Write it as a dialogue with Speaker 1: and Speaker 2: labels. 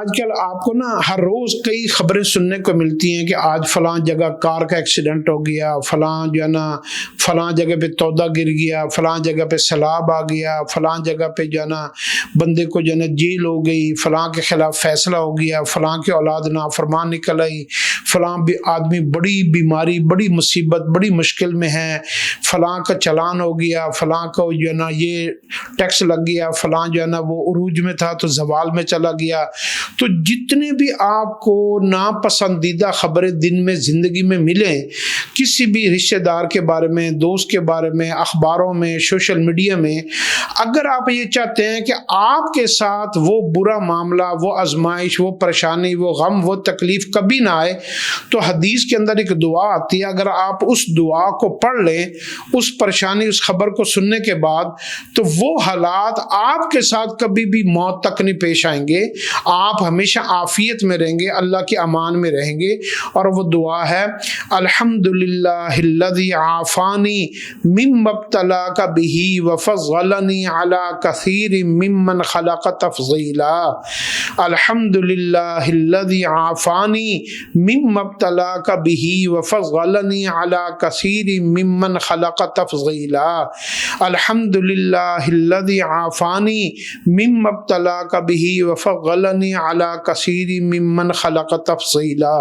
Speaker 1: آج کل آپ کو نا ہر روز کئی خبریں سننے کو ملتی ہیں کہ آج فلاں جگہ کار کا ایکسیڈنٹ ہو گیا، فلاں جو ہے نا فلاں جگہ پہ تودا گر گیا، فلاں جگہ پہ سیلاب آ گیا، فلاں جگہ پہ جو ہے نا بندے کو جو ہے نا جیل ہو گئی، فلاں کے خلاف فیصلہ ہو گیا، فلاں کی اولاد نافرمان نکل آئی، فلاں بھی آدمی بڑی بیماری، بڑی مصیبت، بڑی مشکل میں ہے، فلاں کا چلان ہو گیا، فلاں کو جو ہے نا یہ ٹیکس لگ گیا، فلاں جو ہے نا وہ عروج میں تھا تو زوال میں چلا گیا۔ تو جتنے بھی آپ کو ناپسندیدہ خبریں دن میں زندگی میں ملیں، کسی بھی رشتہ دار کے بارے میں، دوست کے بارے میں، اخباروں میں، سوشل میڈیا میں، اگر آپ یہ چاہتے ہیں کہ آپ کے ساتھ وہ برا معاملہ، وہ آزمائش، وہ پریشانی، وہ غم، وہ تکلیف کبھی نہ آئے، تو حدیث کے اندر ایک دعا آتی ہے، اگر آپ اس دعا کو پڑھ لیں، اس پریشانی، اس خبر کو سننے کے بعد، تو وہ حالات آپ کے ساتھ کبھی بھی موت تک نہیں پیش آئیں گے، آپ ہمیشہ عافیت میں رہیں گے، اللہ کی امان میں رہیں گے۔ اور وہ دعا ہے، الحمدللہ الذی عافانی مما ابتلاک بہ وفضلنی علی کثیر ممن خلق تفضیلا۔ الحمدللہ الذی عافانی مما ابتلاک بہ وفضلنی علی کثیر ممن خلق تفضیلا۔ الحمدللہ الذی عافانی مما ابتلاک بہ وفضلنی علی کثیر ممن خلق تفضیلا۔